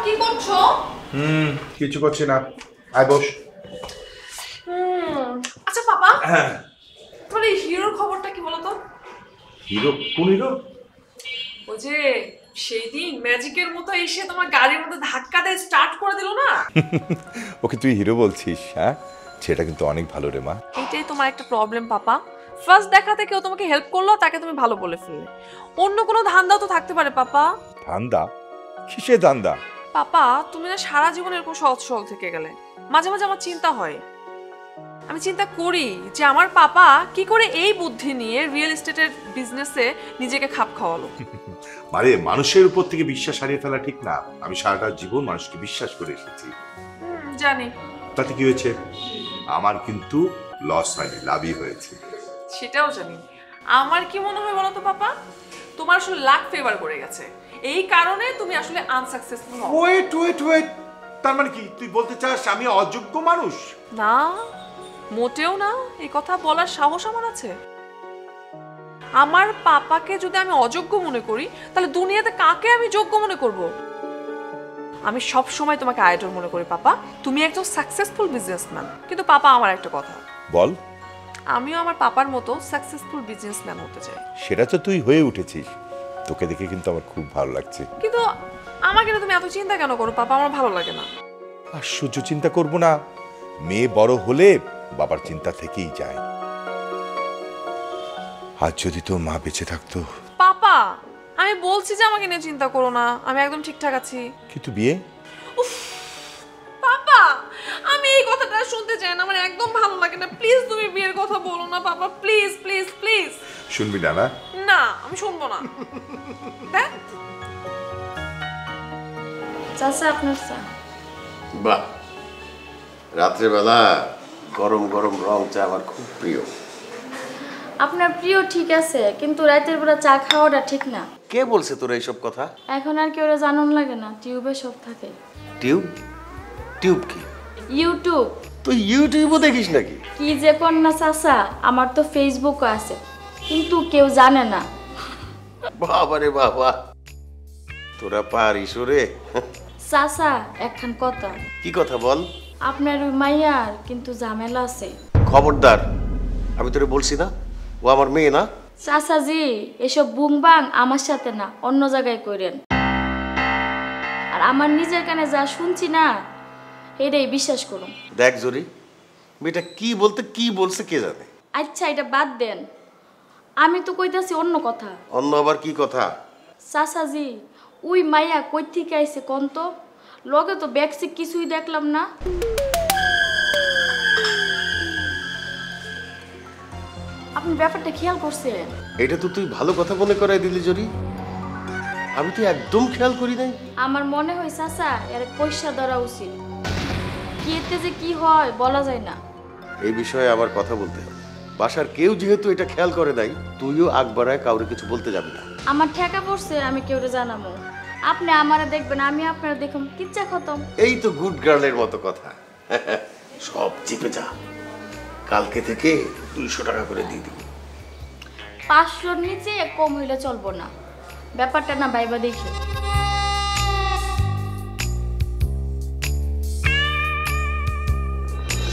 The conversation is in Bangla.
কি করছো? কিছু করছি না, আয় বস। আচ্ছা পাপা, হ্যাঁ। তোমার এই হিরোর খবরটা কি বলো তো? হিরো? কোন হিরো? ওই যে সেই দিন ম্যাজিকের মতো এসে তোমার গাড়ির মধ্যে ধাক্কা দিয়ে স্টার্ট করে দিল না? ওকে তুই হিরো বলছিস? হ্যাঁ, সেটা কিন্তু অনেক ভালো রে মা। এটাই তোমার একটা প্রবলেম পাপা। ফার্স্ট দেখাতে কেউ তোমাকে হেল্প করলো, তাকে তুমি ভালো বলে ফেললে। অন্য কোনো ধান্দাও তো থাকতে পারে পাপা। ধান্দা? কিসে ধান্দা? পাপা, তুমি না সারা জীবন এরকম সহজ সরল থেকে গেলে। মাঝে মাঝে আমার চিন্তা হয়, আমি চিন্তা করি যে আমার পাপা কি করে এই বুদ্ধি নিয়ে রিয়েল এস্টেটের বিজনেসে নিজেকে খাপ খাওয়ালো। আরে মানুষের উপর থেকে বিশ্বাস হারিয়ে ফেলা ঠিক না। আমি সারাটা জীবন মানুষকে বিশ্বাস করে এসেছি। জানি। তাতে কি হয়েছে? আমার কিন্তু লস হয়নি, লাভই হয়েছে। সেটাও জানি। আমার কি মনে হয় বলো তো পাপা, তোমার আসলে লাক ফেভার করে গেছে, এই কারণে তুমি আসলে আনসাকসেসফুল হও। ওয়েট ওয়েট ওয়েট, তার মানে কি তুই বলতে চাস আমি অযোগ্য মানুষ? না, মোটেও না। এই কথা বলার সাহস আমার আছে? আমার পাপাকে যদি আমি অযোগ্য মনে করি, তাহলে দুনিয়াতে কাকে আমি যোগ্য মনে করব? আমি সব সময় তোমাকে আইডল মনে করি পাপা। তুমি একজন সাকসেসফুল বিজনেসম্যান। কিন্তু পাপা, আমার একটা কথা বল। আমিও আমার পাপার মতো সাকসেসফুল বিজনেসম্যান হতে চাই। সেটা তো তুই হয়ে উঠেছিস, তোকে দেখে কিন্তু আমার খুব ভালো লাগছে। কিন্তু আমাকে নিয়ে তুমি এত চিন্তা কেন করো পাপা? আমার ভালো লাগে না। আশ্চর্য, চিন্তা করবো না? মেয়ে বড় হলে বাবার চিন্তা থেকেই যায়। আজ যদি তোর মা বেঁচে থাকতো। পাপা, আমি বলছি যে আমাকে নিয়ে চিন্তা করো না, আমি একদম ঠিকঠাক আছি। কিন্তু বিয়ে? পাপা, আমি এই কথাটা শুনতে চাই না, আমার একদম ভালো লাগে না। প্লিজ তুমি বিয়ের কথা বলো না পাপা, প্লিজ প্লিজ প্লিজ। শুনবি না? না না, আমি শুনবো না। দেখ চাচা, আপনার চা। বাহ, রাত্রেবেলা গরম গরম রং চা আমার খুব প্রিয়। আপনার প্রিয় ঠিক আছে, কিন্তু রাতের বেলা চা খাওয়াটা ঠিক না। কে বলছে তোর এইসব কথা? এখন আর কেউ জানুন লাগে না, টিউবে সব থাকে। টিউব? টিউব কি? ইউটিউব। তুই ইউটিউবও দেখিস নাকি? কি যে কর না চাচা, আমার তো ফেসবুকও আছে, কিন্তু কেউ জানে না। বাবারে বাবা, তোরা পারিস রে। চাচা, একখান কথা। কি কথা বল? আপনার ওই মাইয়ার কিন্তু ঝামেলা আছে। খবরদার, আমি তোরে বলছি না ও আমার মেয়ে না? চাচাজি, এসব বুংবাং আমার সাথে না, অন্য জায়গায় করেন। আর আমার নিজের কানে যা শুনছি না, এটাই বিশ্বাস করুন। দেখ জরি, মেয়েটা কি বলতে কি বলছে কে জানে। আচ্ছা, এটা বাদ দেন, আমি তো কইতাছি অন্য কথা। অন্য আবার কি কথা? চাচাজি, ওই মাইয়া কই থেকে আইছে কোন তো? লগে তো ব্যাগসে কিছুই দেখলাম না। আপনি ব্যাপারটা খেয়াল করছেন? এটা তো তুই ভালো কথা মনে করাই দিলি জরি, আমি তো একদম খেয়াল করি নাই। আমার মনে হয় চাচা, এর পয়সা ধরা উচিত। কি এতে যে কি হয় বলা যায় না। এই বিষয়ে আবার কথা বলতে হবে। বাসার কেউ যেহেতু এটা খেয়াল করে নাই, তুইও আগ বাড়ায় কাউরে কিছু বলতে যাবি না। আমার ঠেকা পড়ছে, আমি কেউরে জানাবো। আপনি আমারে দেখবেন, আমি আপনারা দেখুন, কিচ্ছা খতম। এই তো গুড গার্লের মতো কথা। সব চিপে যা, কালকে থেকে 200 টাকা করে দিয়ে দিবি। 500-র নিচে কম হইলে চলবো না, ব্যাপারটা না ভাইবা দেখি।